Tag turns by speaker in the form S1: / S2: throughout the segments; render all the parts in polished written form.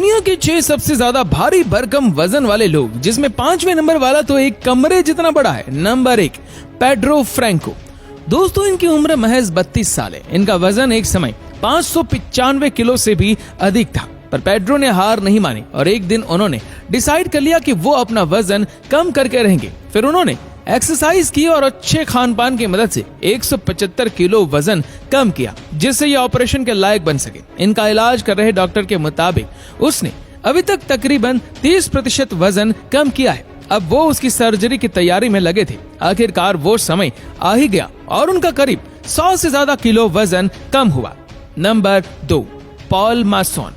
S1: दुनिया के 6 सबसे ज्यादा भारी भरकम वजन वाले लोग, जिसमें 5वें नंबर वाला तो एक कमरे जितना बड़ा है। Number 1, Pedro Franco. दोस्तों, इनकी उम्र महज 32 साल है। इनका वजन एक समय 595 किलो से भी अधिक था, पर पेड्रो ने हार नहीं मानी और एक दिन उन्होंने डिसाइड कर लिया कि वो अपना वजन कम करके रहेंगे। फिर उन्होंने एक्सरसाइज की और अच्छे खान पान की मदद से 175 किलो वजन कम किया, जिससे ये ऑपरेशन के लायक बन सके। इनका इलाज कर रहे डॉक्टर के मुताबिक उसने अभी तक तकरीबन 30% वजन कम किया है। अब वो उसकी सर्जरी की तैयारी में लगे थे। आखिरकार वो समय आ ही गया और उनका करीब 100 से ज्यादा किलो वजन कम हुआ। Number 2, Paul Mason.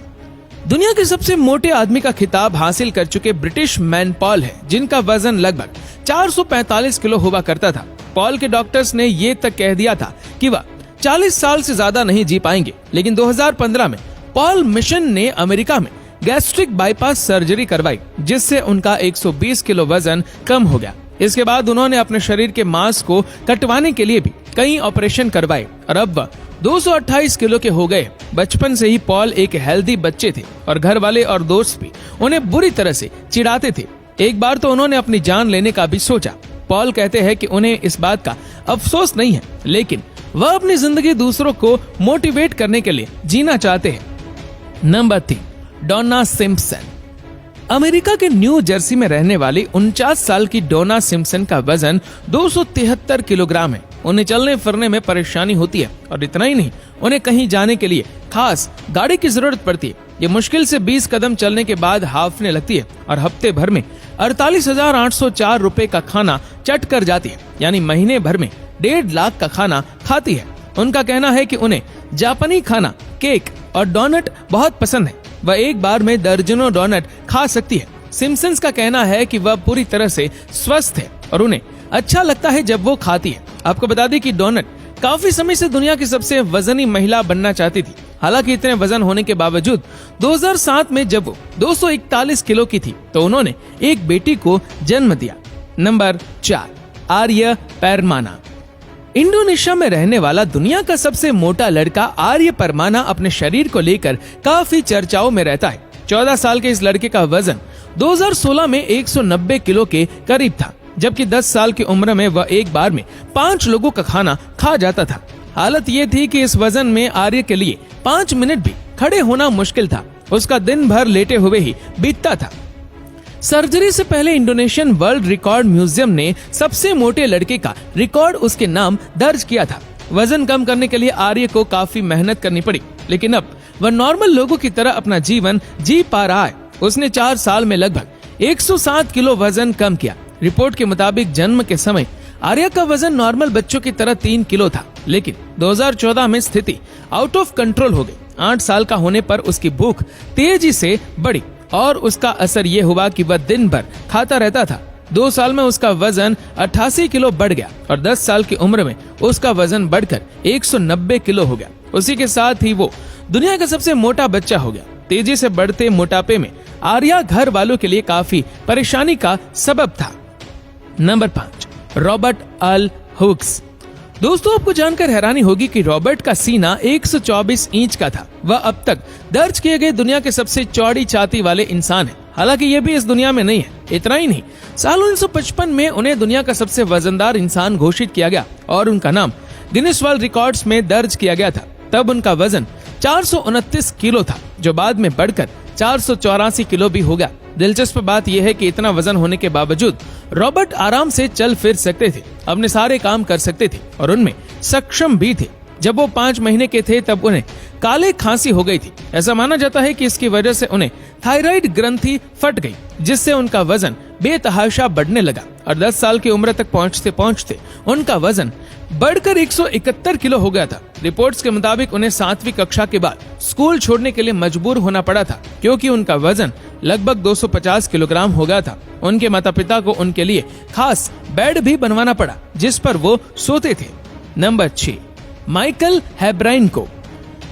S1: दुनिया के सबसे मोटे आदमी का खिताब हासिल कर चुके ब्रिटिश मैन पॉल है, जिनका वजन लगभग 445 किलो हुआ करता था। पॉल के डॉक्टर्स ने ये तक कह दिया था कि वह 40 साल से ज्यादा नहीं जी पाएंगे, लेकिन 2015 में पॉल मिशन ने अमेरिका में गैस्ट्रिक बाईपास सर्जरी करवाई, जिससे उनका 120 किलो वजन कम हो गया। इसके बाद उन्होंने अपने शरीर के मांस को कटवाने के लिए भी कई ऑपरेशन करवाए और अब वह 228 किलो के हो गए। बचपन से ही पॉल एक हेल्दी बच्चे थे और घर वाले और दोस्त भी उन्हें बुरी तरह से चिढ़ाते थे। एक बार तो उन्होंने अपनी जान लेने का भी सोचा। पॉल कहते हैं कि उन्हें इस बात का अफसोस नहीं है, लेकिन वह अपनी जिंदगी दूसरों को मोटिवेट करने के लिए जीना चाहते हैं। नंबर 3, डोना सिम्पसन। अमेरिका के न्यू जर्सी में रहने वाली 49 साल की डोना सिम्पसन का वजन 273 किलोग्राम है। उन्हें चलने फिरने में परेशानी होती है और इतना ही नहीं, उन्हें कहीं जाने के लिए खास गाड़ी की जरूरत पड़ती है। ये मुश्किल से 20 कदम चलने के बाद हांफने लगती है और हफ्ते भर में 48,804 रुपए का खाना चट कर जाती है, यानी महीने भर में 1.5 लाख का खाना खाती है। उनका कहना है कि उन्हें जापानी खाना, केक और डोनट बहुत पसंद है। वह एक बार में दर्जनों डोनट खा सकती है। सिम्पसन्स का कहना है कि वह पूरी तरह से स्वस्थ है और उन्हें अच्छा लगता है जब वो खाती है। आपको बता दें कि डोनट काफी समय से दुनिया की सबसे वजनी महिला बनना चाहती थी। हालांकि इतने वजन होने के बावजूद 2007 में जब वो 241 किलो की थी तो उन्होंने एक बेटी को जन्म दिया। नंबर 4, आर्य परमाना। इंडोनेशिया में रहने वाला दुनिया का सबसे मोटा लड़का आर्य परमाना अपने शरीर को लेकर काफी चर्चाओं में रहता है। 14 साल के इस लड़के का वजन 2016 में 190 किलो के करीब था, जबकि 10 साल की उम्र में वह एक बार में 5 लोगों का खाना खा जाता था। हालत ये थी कि इस वजन में आर्य के लिए 5 मिनट भी खड़े होना मुश्किल था। उसका दिन भर लेटे हुए ही बीतता था। सर्जरी से पहले इंडोनेशियन वर्ल्ड रिकॉर्ड म्यूजियम ने सबसे मोटे लड़के का रिकॉर्ड उसके नाम दर्ज किया था। वजन कम करने के लिए आर्य को काफी मेहनत करनी पड़ी, लेकिन अब वह नॉर्मल लोगों की तरह अपना जीवन जी पा रहा है। उसने 4 साल में लगभग 107 किलो वजन कम किया। रिपोर्ट के मुताबिक जन्म के समय आर्य का वजन नॉर्मल बच्चों की तरह 3 किलो था, लेकिन 2014 में स्थिति आउट ऑफ कंट्रोल हो गई। 8 साल का होने पर उसकी भूख तेजी से बढ़ी और उसका असर ये हुआ कि वह दिन भर खाता रहता था। 2 साल में उसका वजन 88 किलो बढ़ गया और 10 साल की उम्र में उसका वजन बढ़कर 190 किलो हो गया। उसी के साथ ही वो दुनिया का सबसे मोटा बच्चा हो गया। तेजी से बढ़ते मोटापे में आर्या घर वालों के लिए काफी परेशानी का सबब था। नंबर 5, रॉबर्ट अल हुक्स। दोस्तों, आपको जानकर हैरानी होगी कि रॉबर्ट का सीना 124 इंच का था। वह अब तक दर्ज किए गए दुनिया के सबसे चौड़ी छाती वाले इंसान है। हालांकि ये भी इस दुनिया में नहीं है। इतना ही नहीं, साल 1955 में उन्हें दुनिया का सबसे वजनदार इंसान घोषित किया गया और उनका नाम गिनीज वर्ल्ड रिकॉर्ड्स में दर्ज किया गया था। तब उनका वजन 429 किलो था, जो बाद में बढ़कर 484 किलो भी हो गया। दिलचस्प बात यह है कि इतना वजन होने के बावजूद रॉबर्ट आराम से चल फिर सकते थे, अपने सारे काम कर सकते थे और उनमें सक्षम भी थे। जब वो 5 महीने के थे तब उन्हें काले खांसी हो गई थी। ऐसा माना जाता है कि इसकी वजह से उन्हें थायराइड ग्रंथि फट गई, जिससे उनका वजन बेतहाशा बढ़ने लगा और 10 साल की उम्र तक पहुंचते पहुंचते उनका वजन बढ़कर 171 किलो हो गया था। रिपोर्ट्स के मुताबिक उन्हें 7वीं कक्षा के बाद स्कूल छोड़ने के लिए मजबूर होना पड़ा था, क्योंकि उनका वजन लगभग 250 किलोग्राम हो गया था। उनके माता पिता को उनके लिए खास बेड भी बनवाना पड़ा, जिस पर वो सोते थे। नंबर 6, माइकल हेब्राइन को।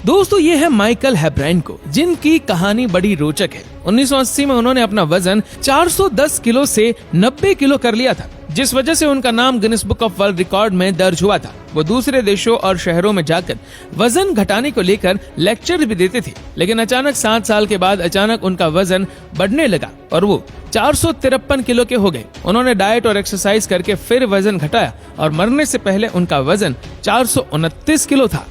S1: दोस्तों ये है माइकल हेब्रेंको, जिनकी कहानी बड़ी रोचक है। 1980 में उन्होंने अपना वजन 410 किलो से 90 किलो कर लिया था, जिस वजह से उनका नाम Guinness book of world record में दर्ज हुआ था। वो दूसरे देशों और शहरों में जाकर वजन घटाने को लेकर लेक्चर भी देते थे, लेकिन अचानक 7 साल के बाद अचानक उनका वजन बढ़ने लगा और वो 453 किलो के हो गए। उन्होंने डाइट और एक्सरसाइज करके फिर वजन घटाया और मरने से पहले उनका वजन 429 किलो था।